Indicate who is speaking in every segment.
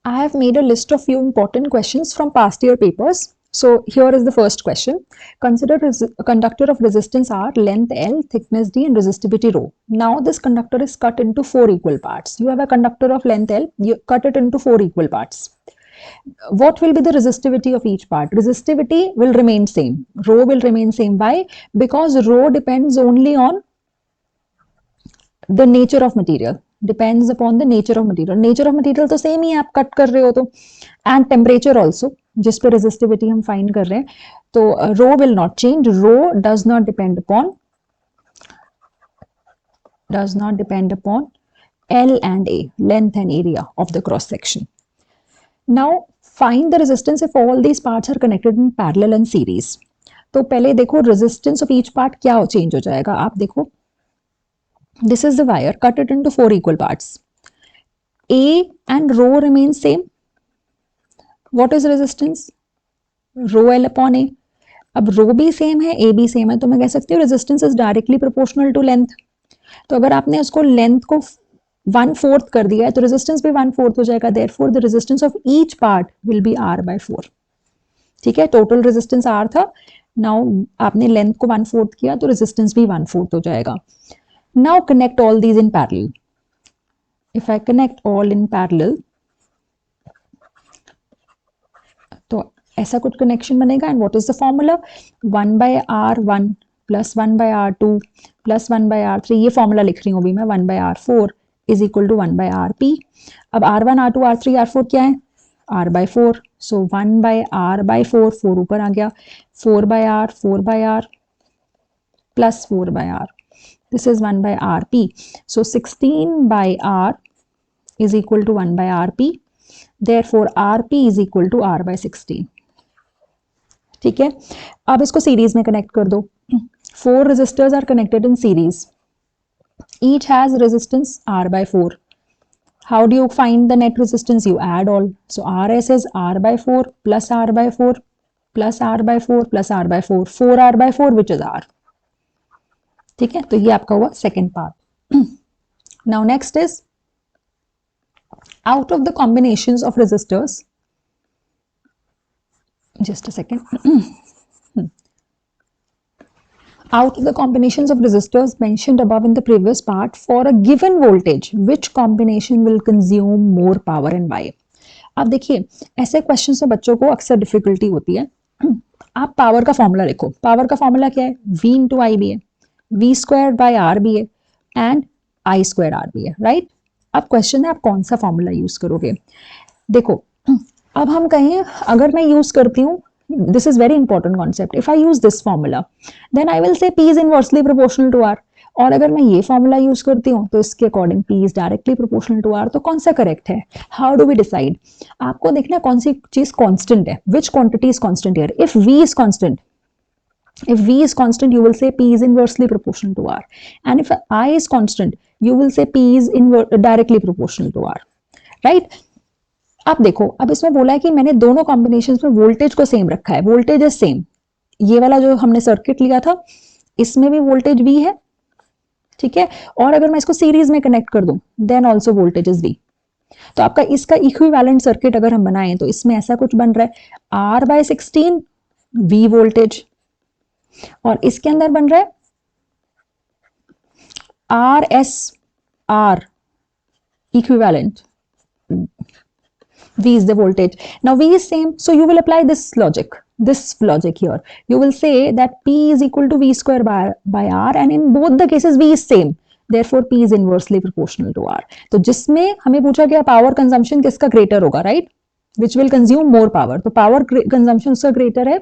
Speaker 1: I have made a list of few important questions from past year papers. So here is the first question. Consider a conductor of resistance R, length L, thickness D and resistivity rho. Now this conductor is cut into 4 equal parts. You have a conductor of length L, you cut it into 4 equal parts. What will be the resistivity of each part? Resistivity will remain same. Rho will remain same. Why? Because rho depends only on the nature of material. Depends upon the nature of material. Nature of material तो same ही है, आप cut कर रहे हो तो, and temperature also, जिस पे resistivity हम फाइंड कर रहे हैं, तो rho will not change. Rho does not depend upon L and A, length and area of the cross section. Now find the resistance if all these parts are connected in parallel and series. तो पहले देखो resistance of each part क्या change हो जाएगा. आप देखो, this is the wire, cut it into 4 equal parts. A and rho remain same. What is resistance? Rho L upon A. अब rho भी सेम है, A भी सेम है, तो मैं कह सकती हूँ resistance is directly proportional to length. तो अगर आपने उसको length को 1/4 कर दिया है तो resistance भी 1/4 हो जाएगा. Therefore the resistance of each part will be R/4. ठीक है, total resistance R था. Now आपने length को 1/4 किया तो resistance भी 1/4 हो जाएगा. Now connect all these in parallel. If I connect all in parallel, तो ऐसा कुछ connection बनेगा. And what is the formula? 1/R1 plus 1/R2 plus 1/R3. ये formula लिख रही हूँ अभी मैं. 1/R4 is equal to 1/RP. अब R1, R2, R3, R4 क्या है? R/4. So 1/R/4, 4 ऊपर आ गया. 4/R, 4/R plus 4/R. This is 1/RP. So 16/R is equal to 1/RP. Therefore RP is equal to R/16. ठीक है, अब इसको series में कनेक्ट कर दो. 4 resistors are connected in series. Each has resistance R/4. How do you find the net resistance? You add all. So RS is R/4 plus R/4 plus R/4 plus R/4. 4R/4 which is R. ठीक है, तो ये आपका हुआ second part. Now next is out of the combinations of resistors, just a second, out of the combinations of resistors mentioned above in the previous part, for a given voltage which combination will consume more power and why? अब देखिए, ऐसे question से बच्चों को अक्सर difficulty होती है. आप पावर का फॉर्मूला लिखो. पावर का फॉर्मूला क्या है? V इंटू आई भी है, V²/R भी है एंड I²R भी है, राइट? अब क्वेश्चन है आप कौन सा फॉर्मूला यूज करोगे. देखो, अब हम कहें अगर मैं यूज करती हूँ, this is very important concept, if I use this formula then I will say P is inversely proportional to R. और अगर मैं ये फॉर्मूला यूज करती हूँ तो इसके according P is directly proportional to R. तो कौन सा करेक्ट है? How do we decide? आपको देखना कौन सी चीज कांस्टेंट है, which quantity is constant here. If V is constant, you will say P is inversely proportional to R. And if I is constant, you will say P is directly proportional to R. Right? अब देखो, अब इसमें बोला है कि मैंने दोनों combinations में वोल्टेज को सेम रखा है. Voltage is same. ये वाला जो हमने सर्किट लिया था इसमें भी वोल्टेज V है, ठीक है. और अगर मैं इसको सीरीज में कनेक्ट कर दूं then also voltage is V. तो आपका इसका इक्विवेलेंट सर्किट अगर हम बनाएं तो इसमें ऐसा कुछ बन रहा है, R/16 V वोल्टेज, और इसके अंदर बन रहा है RSR equivalent. V is the voltage. Now V is same, so you will apply this logic here. You will say that P is equal to V² by R, and in both the cases V is same. Therefore P is inversely proportional to R. तो जिसमें हमें पूछा गया power consumption किसका greater होगा, right? Which will consume more power. तो power consumption उसका greater है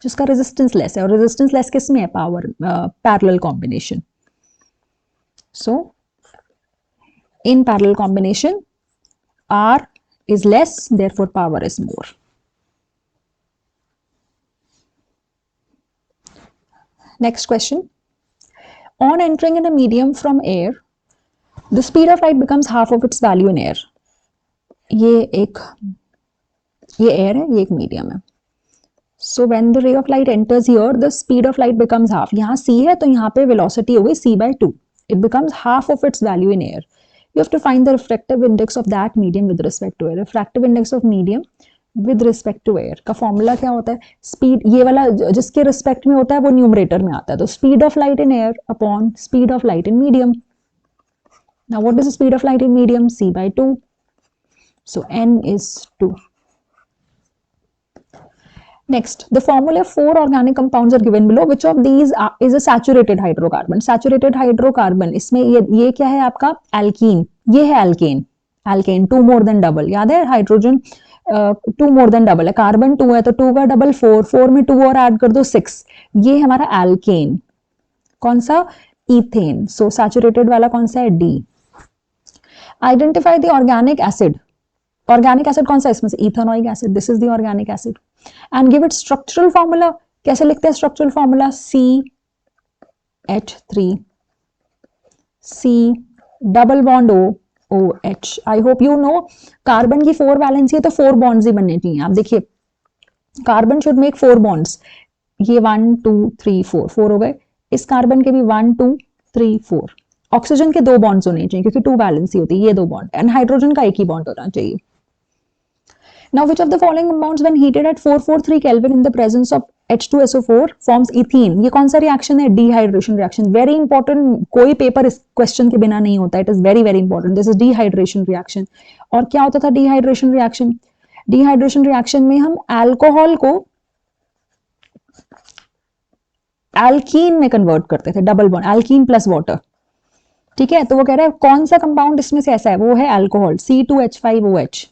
Speaker 1: जिसका रेजिस्टेंस लेस है, और रेजिस्टेंस लेस किस में है? Power parallel combination. So in parallel combination R is less, therefore power is more. Next question. On entering in a medium from air, the speed of light becomes half of its value in air. ये air है, ये एक medium है. So when the ray of light enters here, the speed of light becomes half. यहाँ c है तो यहाँ पे velocity हो गई c/2. It becomes half of its value in air. You have to find the refractive index of that medium with respect to air. Refractive index of medium with respect to air का formula क्या होता है? Speed, ये वाला जिसके respect में होता है वो न्यूमरेटर में आता है, तो speed of light in air upon speed of light in medium. Now what is the speed of light in medium? C by 2. So n is 2. Next, the formula of 4 organic compounds are given below. Which of these is a saturated hydrocarbon? Saturated hydrocarbon, इसमें ये क्या है आपका? alkene. ये है alkane. Alkane 2 more than double. याद है hydrogen 2 more than double है, कार्बन 2 है तो 2 का डबल 4, 4 में 2 और ऐड कर दो 6. ये हमारा alkane. कौन सा? इथेन. सो सैचुरेटेड वाला कौन सा है? D. Identify the organic acid. Organic acid कौन सा है इसमें से? Ethanoic acid. This is the organic acid. And give it structural formula. कैसे लिखते हैं structural formula? CH3 C double bond OH. I hope you know carbon की 4 valency है तो 4 बॉन्ड्स ही बनने चाहिए. आप देखिए कार्बन शुड मेक 4 बॉन्ड्स. ये 1 2 3 4 4 हो गए. इस कार्बन के भी 1 2 3 4. ऑक्सीजन के 2 बॉन्ड्स होने चाहिए क्योंकि 2 वैलेंसी होती है, ये 2 बॉन्ड. एंड हाइड्रोजन का एक ही बॉन्ड होना चाहिए. Now which of the following compounds when heated at 443 kelvin in the presence of H2SO4 forms ethene. ये कौन सा रिएक्शन है? Dehydration reaction. वेरी इंपॉर्टेंट, कोई पेपर इस क्वेश्चन के बिना नहीं होता. It is very very important. This is dehydration reaction. और क्या होता था डिहाइड्रेशन रिएक्शन? डिहाइड्रेशन रिएक्शन में हम अल्कोहल को एल्कीन में कन्वर्ट करते थे. Double bond alkene plus water. ठीक है, तो वो कह रहा है कौन सा कंपाउंड इसमें से ऐसा है? वो है अल्कोहल C2H5OH.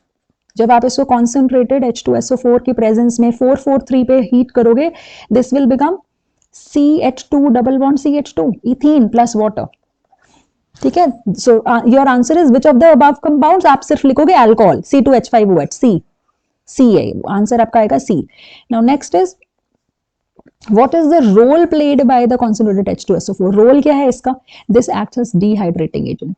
Speaker 1: जब आप इसको कॉन्सेंट्रेटेड H2SO4 की प्रेजेंस में 443 पे हीट करोगे, this will become CH2 double bond CH2 ethene plus water. ठीक है, so your answer is which of the above compounds. आप सिर्फ लिखोगे अल्कोहल C2H5OH. C है आंसर आपका आएगा C. Now next is what is the role played by the concentrated H2SO4? Role क्या है इसका? This acts as dehydrating agent.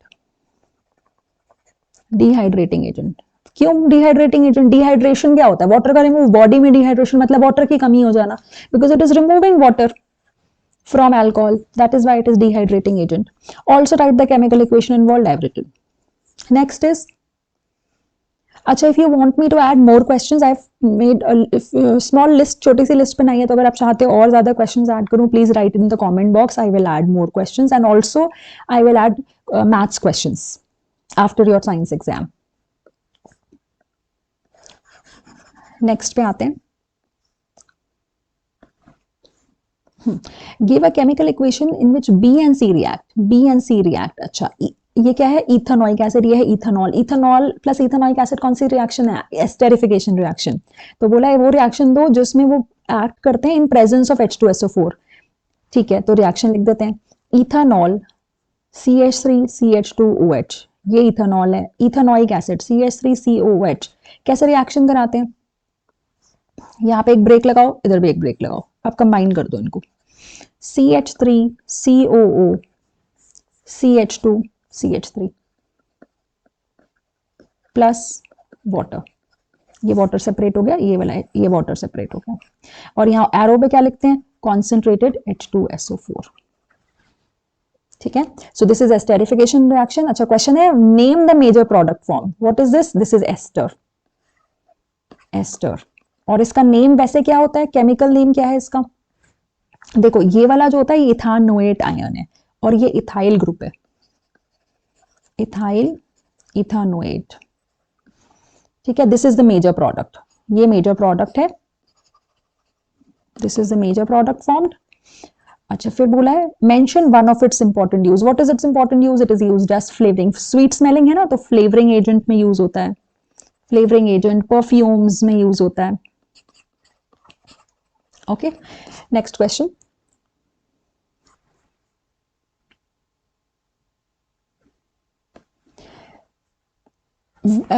Speaker 1: Dehydrating agent. क्यों dehydrating agent? Dehydration क्या होता है? वाटर का रिमूव. बॉडी में डिहाइड्रेशन मतलब वाटर की कमी हो जाना. Because it is removing water from alcohol. That is why it is dehydrating agent. Also write the chemical equation involved. I've written. Next is अच्छा, if you want me to add more questions, I've made a small list, छोटी सी list बनाई है, तो अगर आप चाहते हो और ज्यादा questions add करूं, please write in the comment box. I will add more questions and also I will add maths questions after your science exam. Next पे आते हैं. Give a chemical equation in which B and C react. B and C react. अच्छा, ये क्या है? Ethanoic acid. ये है ethanol. Ethanol plus ethanoic acid कौन सी रिएक्शन है? Esterification reaction. तो बोला है वो रिएक्शन दो जिसमें वो एक्ट करते हैं इन प्रेजेंस ऑफ H2SO4. ठीक है, तो रिएक्शन लिख देते हैं. Ethanol CH3 CH2OH. ये इथेनॉल है. Ethanoic acid CH3COOH. कैसे रिएक्शन कराते हैं? यहाँ पे एक ब्रेक लगाओ, इधर भी एक ब्रेक लगाओ, आप कंबाइन कर दो इनको. CH3COO CH2 CH3 plus water. ये वाटर सेपरेट हो गया, ये वाला ये वाटर सेपरेट हो गया. और यहाँ एरो पे क्या लिखते हैं? Concentrated H2SO4. ठीक है, so this is esterification reaction. अच्छा, क्वेश्चन है name the major product form. What is this? This is ester. Ester. और इसका नेम वैसे क्या होता है? केमिकल नेम क्या है इसका? देखो, ये वाला जो होता है ये इथानोएट आयन है और ये इथाइल ग्रुप है. Ethyl ethanoate. ठीक है, this is the major product. ये मेजर प्रोडक्ट है. This is the major product formed. अच्छा, फिर बोला है mention one of its important use. What is its important use? It is used as flavouring. Sweet smelling है ना, तो flavouring agent में यूज होता है. फ्लेवरिंग एजेंट परफ्यूम्स में यूज होता है. Okay, next question.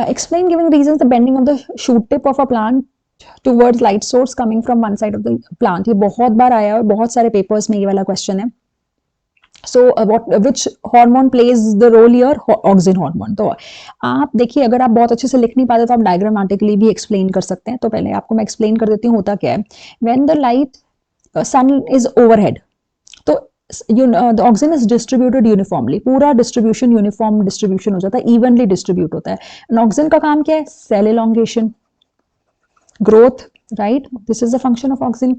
Speaker 1: Explain giving reasons the bending of the shoot tip of a plant towards light source coming from one side of the plant. ये बहुत बार आया है और बहुत सारे पेपर्स में ये वाला क्वेश्चन है. So which hormone plays the role here? Auxin hormone. तो आप देखिए, अगर आप बहुत अच्छे से लिख नहीं पाते तो आप डायग्रामेटिकली भी एक्सप्लेन कर सकते हैं. तो पहले आपको मैं एक्सप्लेन कर देती हूँ होता क्या है. When the light sun is overhead, तो the oxygen is distributed uniformly, पूरा डिस्ट्रीब्यूशन यूनिफॉर्म डिस्ट्रीब्यूशन हो जाता है, इवनली डिस्ट्रीब्यूट होता है। एंड ऑक्सीजन का काम क्या है? Cell elongation, growth, right, this is the function of oxygen.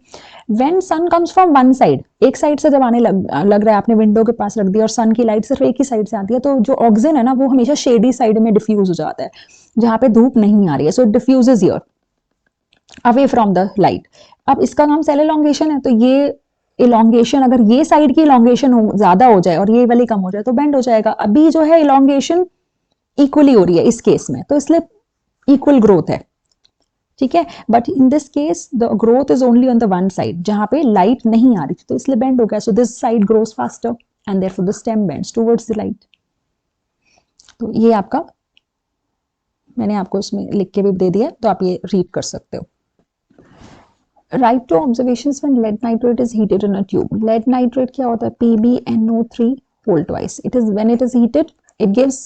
Speaker 1: When sun comes from one side, एक साइड से जब आने लग रहा है, आपने विंडो के पास रख दिया और सन की लाइट सिर्फ एक ही साइड से आती है, तो जो ऑक्सीजन है ना वो हमेशा शेडी साइड में डिफ्यूज हो जाता है, जहां पे धूप नहीं आ रही है, so it diffuses here away from the light. अब इसका नाम सेल एलोंगेशन है, तो ये इलोंगेशन, अगर ये साइड की इलोंगेशन ज्यादा हो जाए और ये वाली कम हो जाए तो बेंड हो जाएगा। अभी जो है इलोंगेशन इक्वली हो रही है इस केस में, तो इसलिए इक्वल ग्रोथ है, ठीक है। But in this case the growth is only on the one side जहां पे लाइट नहीं आ रही थी, तो इसलिए बेंड हो गया। So this side grows faster and therefore the stem bends towards the light. तो ये आपका, मैंने आपको इसमें लिख के भी दे दिया, तो आप ये रीड कर सकते हो। Write to observations when lead nitrate is heated in a tube. Lead nitrate क्या होता है? PbNO3 whole twice. It is when it is heated, it gives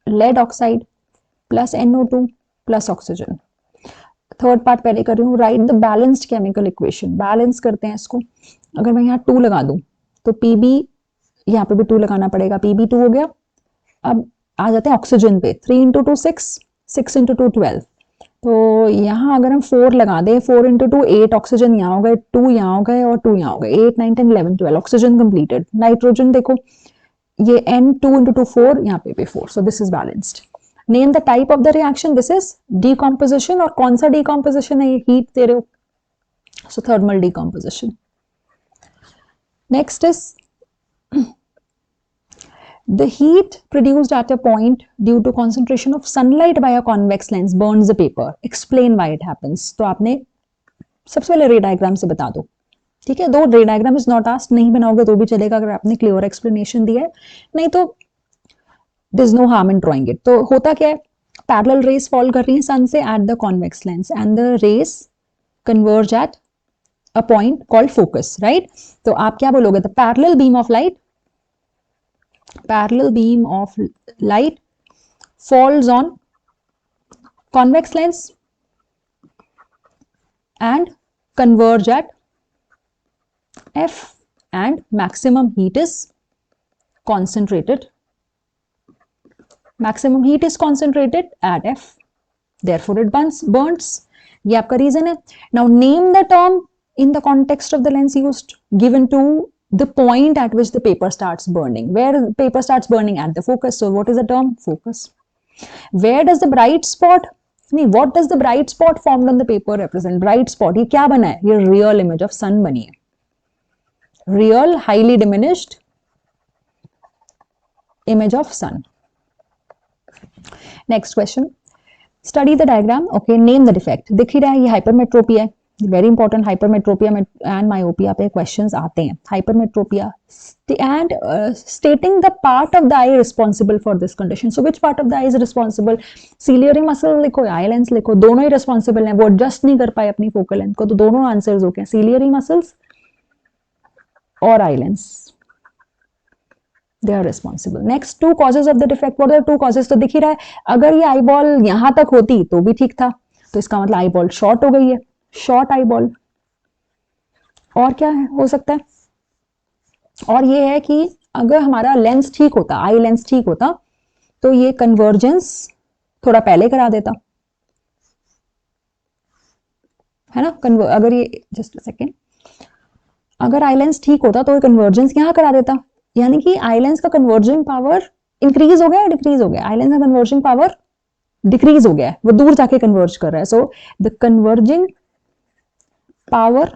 Speaker 1: lead oxide plus NO2 plus oxygen. Third part पहले कर रही हूँ। Right the balanced chemical equation, balance करते हैं इसको। अगर मैं यहाँ 2 लगा दूं तो Pb, यहाँ पे भी 2 लगाना पड़ेगा, Pb2 हो गया। अब आ जाते हैं ऑक्सीजन पे, 3 × 2 6, 6 × 2 12। तो यहाँ अगर हम 4 लगा दें, 4 × 2 8, ऑक्सीजन यहाँ हो गए, 2 यहाँ हो गए और 2 यहाँ हो गए, 8 9 10 11 12, ऑक्सीजन कंप्लीटेड। नाइट्रोजन देखो, ये N 2 × 2 4, यहाँ पे भी 4, सो this is balanced. Name the type of the reaction, this is decomposition, और कौन सा डिकम्पोजिशन है? ये हीट दे रहे हो, so thermal decomposition. Next is the heat produced at a point due to concentration of sunlight by a convex lens burns the paper. Explain why it happens. तो आपने सबसे पहले रे डायग्राम से बता दो, ठीक है। दो रे डायग्राम इज नॉट आस्क्ड, नहीं बनाओगे तो भी चलेगा अगर आपने क्लियर एक्सप्लेनेशन दिया है, नहीं तो there is no harm in drawing it. तो होता क्या है? पैरेलल रेस फॉल कर रही है सन से at the convex lens and the rays converge at a point called focus, right. तो आप क्या बोलोगे? The parallel beam of light, parallel beam of light falls on convex lens and converge at F, and maximum heat is concentrated. Maximum heat is concentrated at F, therefore it burns. ये आपका reason है। Now name the term in the context of the lens used given to the point at which the paper starts burning. Where paper starts burning? At the focus. So what is the term? Focus. Where does the bright spot, नहीं, what does the bright spot formed on the paper represent? Bright spot ये क्या बना है? ये real image of sun बनी है, real highly diminished image of sun. Next question, study the diagram. Okay, name the defect. दिख ही रहा है ये hypermetropia है, very important. Hypermetropia and myopia पे क्वेश्चंस आते हैं। Hypermetropia and stating the part of the I responsible for this condition. So which part of the I is responsible? Ciliary muscle लिखो या आई लेंस लिखो, दोनों ही responsible हैं। वो adjust नहीं कर पाए अपनी फोकल लेंथ को, तो दोनों आंसर्स हो गए, सीलियरी मसल्स और eye lens, they are responsible. Next, 2 causes of the defect. What are 2 causes? तो दिख ही रहा है, अगर ये आई बॉल यहां तक होती तो भी ठीक था, तो इसका मतलब आई बॉल शॉर्ट हो गई है, शॉर्ट आई बॉल। और क्या है हो सकता है? और ये है कि अगर हमारा लेंस ठीक होता, आई लेंस ठीक होता, तो ये कन्वर्जेंस थोड़ा पहले करा देता, है ना। अगर ये जस्ट सेकेंड, अगर आई लेंस ठीक होता तो ये कन्वर्जेंस यहां करा देता, यानी कि आई लेंस का कन्वर्जिंग पावर इंक्रीज हो गया या डिक्रीज हो गया? आई लेंस का कन्वर्जिंग पावर डिक्रीज हो गया है, वो दूर जाके कन्वर्ज कर रहा है। So the converging power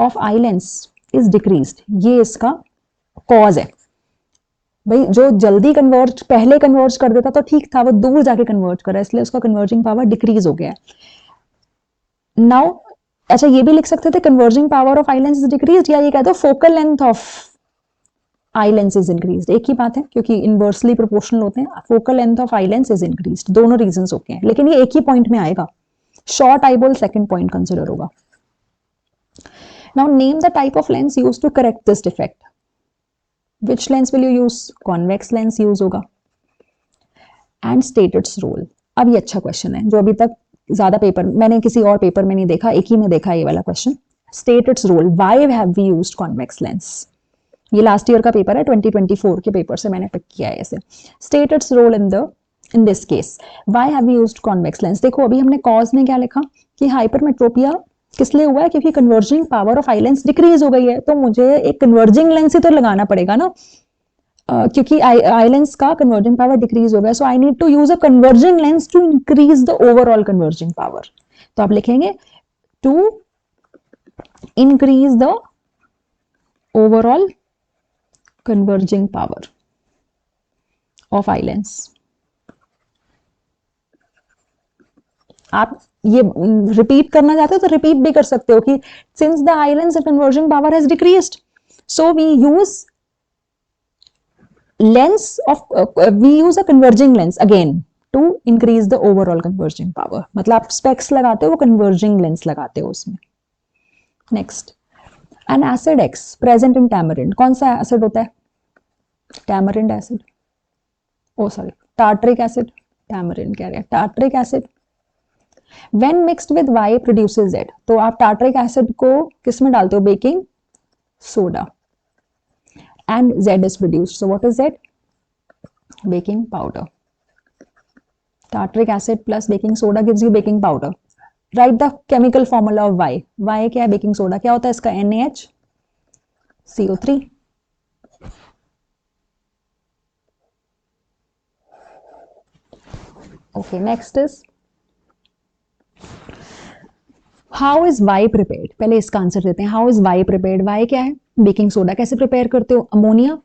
Speaker 1: of eye lens is decreased, ये इसका कॉज है। भाई जो जल्दी कन्वर्ज, पहले कन्वर्ज कर देता तो ठीक था, वो दूर जाके कन्वर्ज कर रहा है, इसलिए उसका कन्वर्जिंग पावर डिक्रीज हो गया है। नाउ अच्छा, ये भी लिख सकते थे converging power of eye lens is decreased, या ये कहते हो focal length of eye lens is increased, एक ही बात है क्योंकि इनवर्सली प्रोपोर्शनल होते हैं। Focal length of eye lens is increased, दोनों रीजंस होते हैं, लेकिन ये एक ही पॉइंट में आएगा। Short eye ball second point consider होगा। Now name the type of lens used to correct this defect. Which lens will you use? Convex lens use होगा। And state its role. अब ये अच्छा क्वेश्चन है जो अभी तक ज्यादा पेपर, मैंने किसी और पेपर में नहीं देखा, एक ही में देखा ये वाला question. State its role. Why have we used convex lens? ये लास्ट ईयर का पेपर है, 2024 के पेपर से मैंने पिक किया है इसे। State its role in this case, why have we used convex lens. देखो अभी हमने कॉज में क्या लिखा कि हाइपरमेट्रोपिया किस लिए हुआ है, क्योंकि converging power of eye lens decrease हो गई है, तो मुझे एक कन्वर्जिंग लेंस ही तो लगाना पड़ेगा ना, क्योंकि आई लेंस का कन्वर्जिंग पावर डिक्रीज हो गया, so I need to use a converging lens to increase the overall converging power. तो आप लिखेंगे to increase the overall converging power of eye lens। आप ये रिपीट करना चाहते हो तो रिपीट भी कर सकते हो कि since the eye lens converging power has decreased, so we use a converging lens again to increase the overall converging power। मतलब आप स्पेक्स लगाते हो, वो converging lens लगाते हो उसमें। Next, N acid X present in tamarind, कौन सा एसिड होता है? टैमरिंड एसिड, ओ सॉरी टार्टरिक एसिड, टैमरिंड कह रहे हैं, tartaric acid. When mixed with Y produces Z, तो आप टार्टरिक एसिड को किस में डालते हो? Baking soda, and Z is produced, so what is Z? Baking powder. Tartaric acid plus baking soda gives you baking powder. Right the chemical formula of Y। Y क्या है? Baking soda. क्या होता है इसका? NaHCO3। Okay, next is how is Y prepared। पहले इसका answer देते हैं। How is Y prepared? Y क्या है? Baking soda. कैसे प्रिपेयर करते हो? अमोनिया,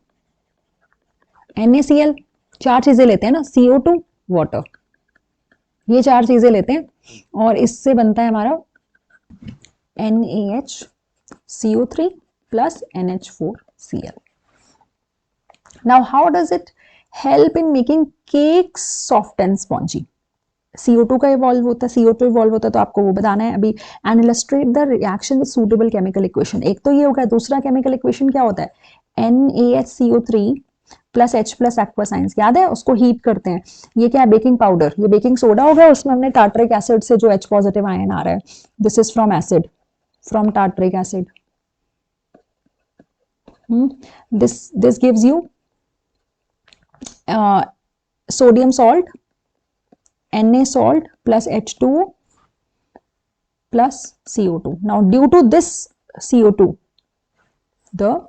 Speaker 1: NaCl, चार चीजें लेते हैं ना, CO2, वाटर, ये चार चीजें लेते हैं और इससे बनता है हमारा NaHCO3 plus NH4Cl। Now how does it help in making cakes soft and spongy? CO2 का इवॉल्व होता है, CO2 इवॉल्व होता है, तो आपको वो बताना है अभी। And illustrate the reaction with suitable chemical equation. एक तो ये हो गया, दूसरा केमिकल इक्वेशन क्या होता है? NaHCO3 plus H plus aqua science, याद है? उसको हीट करते हैं। ये क्या है? Baking powder. ये बेकिंग सोडा हो गया, उसमें हमने टार्टरिक एसिड से जो H पॉजिटिव आयन आ रहा है, this is from acid, from tartaric acid. this gives you sodium salt, Na salt plus H2O plus CO2। Now due to this CO2 the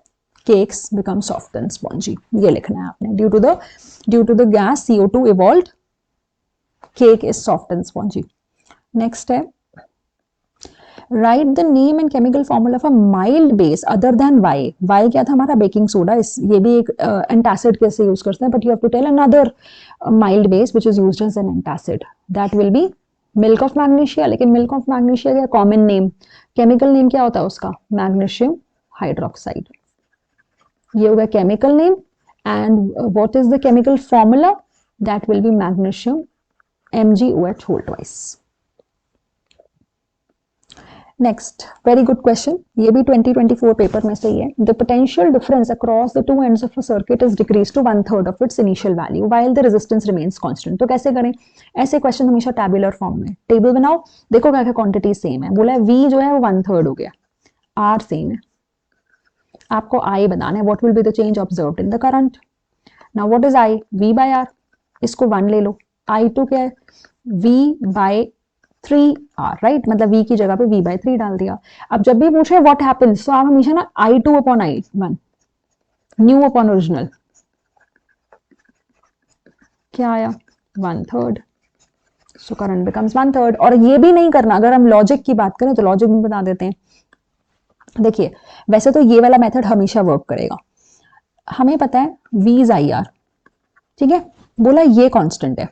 Speaker 1: cakes become soft and spongy। ये लिखना है आपने, due to the gas CO2 evolved, cake is soft and spongy। next है write the name and chemical formula of a mild base other than Y। Y क्या था हमारा? Baking soda. ये भी एक एंटासिड कैसे यूज करते हैं, but you have to tell another mild base which is used as an antacid, that will be milk of magnesia. लेकिन मिल्क ऑफ मैग्नीशिया का कॉमन नेम, केमिकल नेम क्या होता है उसका? Magnesium hydroxide. ये होगा chemical name. And what is the chemical formula? That will be magnesium MgOH whole twice. Next, very good question, ये भी 2024 पेपर में से ही है। The potential difference across the two ends of a circuit is decrease to 1/3 of its initial value while the resistance remains constant. तो कैसे करें? ऐसे क्वेश्चन हमेशा टैबुलर फॉर्म में, टेबल बनाओ, देखो क्या क्या क्वांटिटी सेम है। बोला है V जो है वो 1/3 हो गया, R सेम है, आपको I बताना है, what will be the change observed in the current. Now what is I? V/R, इसको 1 ले लो। I2 क्या है? V/3R, right? मतलब V की जगह पे V/3 डाल दिया। अब जब भी पूछे व्हाट हैपेंस, तो आप हमेशा ना I2/I1 न्यू अपॉन ओरिजिनल, क्या आया? 1/3, सो करंट बिकम्स 1/3। और ये भी नहीं करना, अगर हम लॉजिक की बात करें तो लॉजिक भी बता देते हैं। देखिए वैसे तो ये वाला मेथड हमेशा वर्क करेगा। हमें पता है V is IR, ठीक है? बोला ये कांस्टेंट है,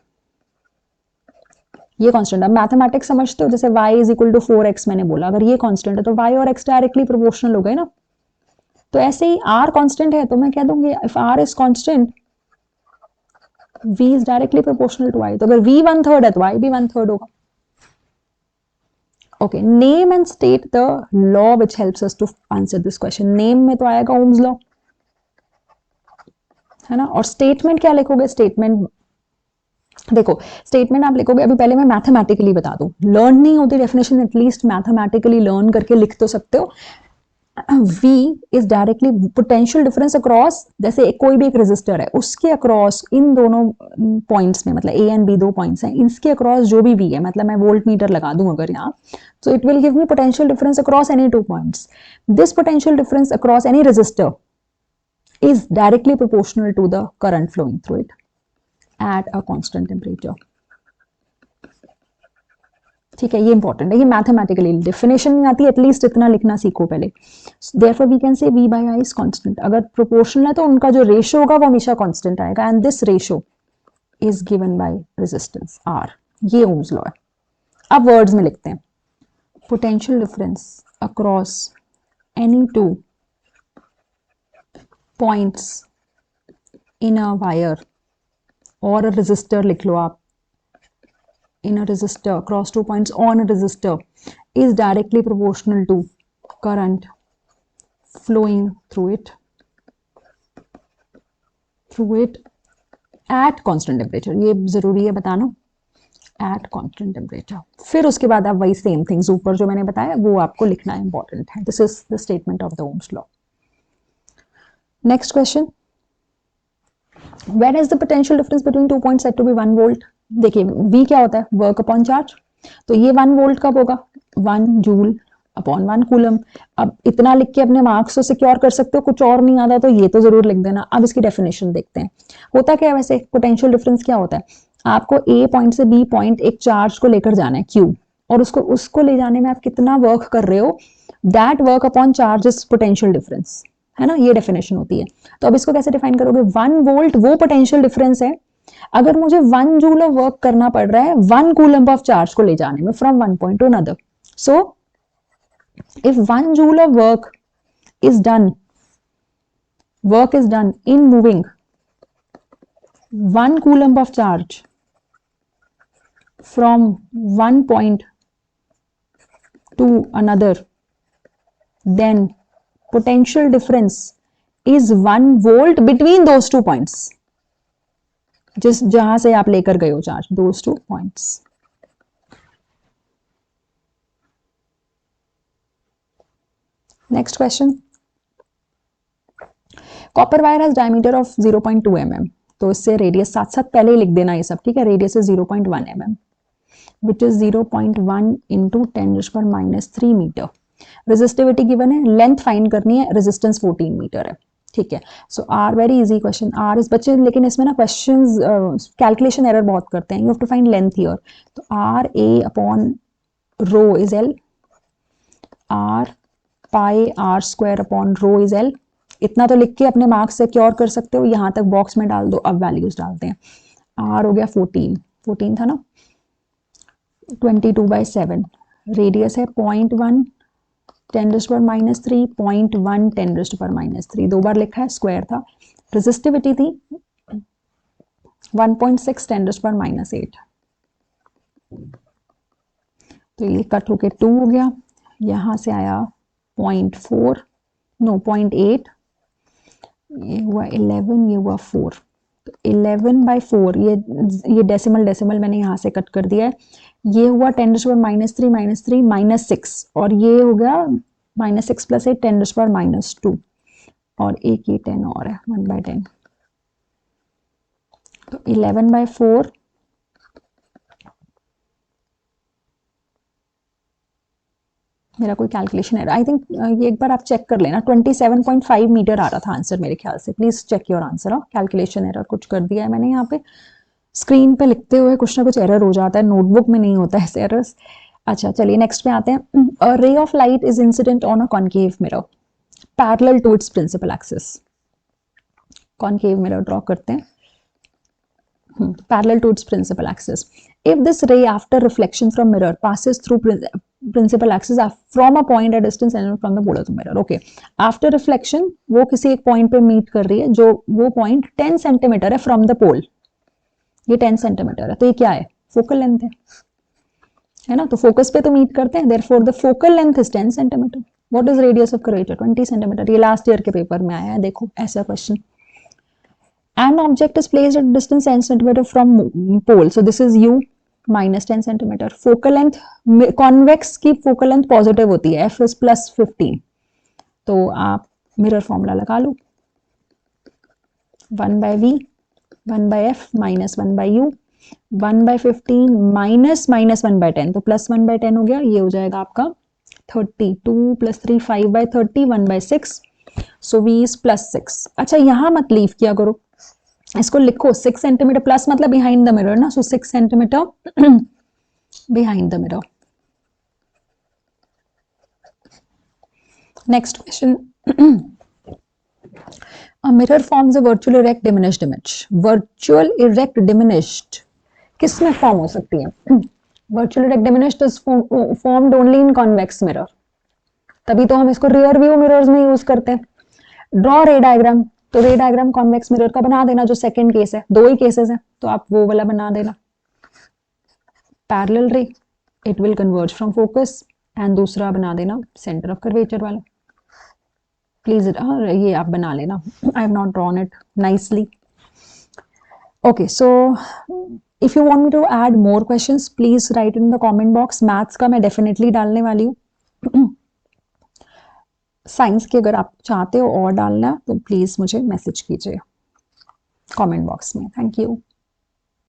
Speaker 1: ये कांस्टेंट है। मैथमेटिक्स समझते हो, जैसे y is equal to 4x मैंने बोला, अगर ये कांस्टेंट है तो y और x डायरेक्टली प्रोपोर्शनल हो गए ना। तो ऐसे ही r कांस्टेंट है तो मैं कह दूंगी if r is constant v is directly proportional to y। तो अगर v 1/3 है तो y भी 1/3 होगा। Okay, name and state the law which helps us to answer this question. Name में तो आएगा ओम्स लॉ, है ना? और स्टेटमेंट क्या लिखोगे? स्टेटमेंट देखो, स्टेटमेंट आप लिखोगे, अभी पहले मैं मैथमेटिकली बता दूं, लर्न नहीं होती डेफिनेशन, एटलीस्ट मैथमेटिकली लर्न करके लिख तो सकते हो। V is directly potential difference across, जैसे कोई भी एक रेजिस्टर है उसके अक्रॉस इन दोनों पॉइंट्स में, मतलब A एंड B दो पॉइंट्स हैं, इसके अक्रॉस जो भी V है, मतलब मैं वोल्ट मीटर लगा दूं अगर यहाँ, so it will give me potential difference across any two points. This potential difference across any resistor is directly proportional to the current flowing through it at a constant temperature. ठीक है, ये important है, ये mathematically definition नहीं आती, at least इतना लिखना सीखो पहले. Therefore we can say V by I is constant. अगर प्रोपोर्शनल है तो उनका जो रेशियो होगा वो हमेशा कांस्टेंट आएगा, and this ratio is given by resistance R. ये ओम्स लॉ है. अब वर्ड्स में लिखते हैं. Potential difference across any two points in a wire और a resistor लिख लो आप, in a resistor, across 2 points on a resistor, is directly proportional to current flowing through it at constant temperature. ये जरूरी है बताना, at constant temperature. फिर उसके बाद आप वही सेम थिंग्स ऊपर जो मैंने बताया वो आपको लिखना इंपॉर्टेंट है. This is the statement of the Ohm's law. Next question. When is the potential difference between 2 points said to be 1 volt? देखिए V क्या होता है, वर्क अपॉन चार्ज, तो ये 1 वोल्ट कब होगा, 1 जूल अपॉन 1 कूलम. अब इतना लिख के अपने मार्क्स तो सिक्योर कर सकते हो, कुछ और नहीं आता तो ये तो जरूर लिख देना. अब इसकी डेफिनेशन देखते हैं. होता क्या है वैसे, पोटेंशियल डिफरेंस क्या होता है, आपको A पॉइंट से B पॉइंट एक चार्ज को लेकर जाना है Q, और उसको ले जाने में आप कितना वर्क कर रहे हो, that work upon charge is potential difference, है ना, ये डेफिनेशन होती है. तो अब इसको कैसे डिफाइन करोगे, 1 वोल्ट वो पोटेंशियल डिफरेंस है, अगर मुझे 1 जूल ऑफ वर्क करना पड़ रहा है 1 कूलम ऑफ चार्ज को ले जाने में from one point two another. So if 1 joule of work is done in moving 1 coulomb of charge from one point two another, then potential difference is 1 volt between those 2 points, जिस जहां से आप लेकर गए हो charge, those 2 points. Next question. Copper wire has diameter of 0.2 mm. तो इससे radius साथ साथ पहले ही लिख देना ये सब, ठीक है. Radius is 0.1 mm, which is 0.1 into 10⁻³ metre. Resistivity given है, लेंथ फाइंड करनी है, रेजिस्टेंस 14 मीटर है, ठीक है. So are very easy question. आर इस बच्चे, लेकिन इसमें ना क्वेश्चंस कैलकुलेशन एरर बहुत करते हैं. You have to find length here. तो R A upon rho is L, R pi R square upon rho is L. इतना तो लिख के अपने मार्क्स सिक्योर कर सकते हो. यहाँ तक बॉक्स में डाल दो. अब वैल्यूज डालते हैं. आर हो गया 14 था ना, 22/7. रेडियस है 0.1 10⁻³ 0.1 10⁻³. दो बार लिखा है, स्क्वायर था. रेजिस्टिविटी थी 1.6 10⁻⁸. तो ये कट होके 2 हो गया. यहां से आया 0.4, नो 0.8, ये हुआ 11, ये हुआ 4. तो 11/4, ये डेसिमल मैंने यहाँ से कट कर दिया है. ये हुआ 10⁻³ -6, और ये हो गया -6 + 8 10⁻², और एक ये 10 और है 1/10. तो 11/4 मेरा कोई कैलकुलेशन है, आई थिंक ये एक बार आप चेक कर लेना. 27.5 मीटर आ रहा था आंसर मेरे ख्याल से. Please check your answer. Calculation error कुछ कर दिया है मैंने यहाँ पे. स्क्रीन पे लिखते हुए कुछ ना कुछ एरर हो जाता है, नोटबुक में नहीं होता है ऐसे एरर्स. अच्छा चलिए नेक्स्ट पे आते हैं. A ray of light is incident on a concave mirror parallel to its principal axis. Concave mirror draw करते हैं parallel to its principal axis. If this ray after reflection from mirror passes through principal axis from a point at distance and from the pole of the mirror. Okay. After reflection वो किसी एक point पे meet कर रही है, जो वो point 10 centimetre है from the pole. ये 10 सेंटीमीटर है, तो ये क्या है, फोकल लेंथ है ना. तो फोकस पे तो मीट करते हैं, therefore the focal length is 10 centimetre. What is radius of curvature? 20 centimetre. ये लास्ट ईयर के पेपर में आया है, देखो ऐसा question. An object is placed at a distance 10 centimeter from pole. So this is u minus 10 centimeter. Focal length, convex की focal length positive होती है, f is +15. तो आप मिरर फॉर्मूला लगा लो, 1/v 1/f minus 1/u 1/15 minus minus 1/10, तो plus 1/10 हो गया, ये हो जाएगा आपका 32 + 3 5/30 1/6, सो v इज +6। अच्छा यहां मत लीव किया करो, इसको लिखो 6 सेंटीमीटर प्लस मतलब बिहाइंड द मिरर ना, सो 6 centimetre behind the mirror. Next question, a mirror forms a virtual erect diminished image। virtual erect diminished किसमें फॉर्म हो सकती है? virtual erect diminished is formed only in convex mirror, तभी तो हम इसको रियर व्यू मिरर्स में यूज करते हैं। ड्रॉ रे डायग्राम, तो रे डायग्राम कॉन्वेक्स मिरर का बना देना, जो सेकंड केस है, दो ही केसेस है तो आप वो वाला बना देना। Parallel ray, it will converge from focus, and दूसरा बना देना सेंटर ऑफ कर्वेचर वाला। प्लीज ये आप बना लेना, I have not drawn it nicely. Okay so if you want me to add more questions please write in the comment box. Maths का मैं डेफिनेटली डालने वाली हूँ। साइंस के अगर आप चाहते हो और डालना तो प्लीज मुझे मैसेज कीजिए कमेंट बॉक्स में। Thank you.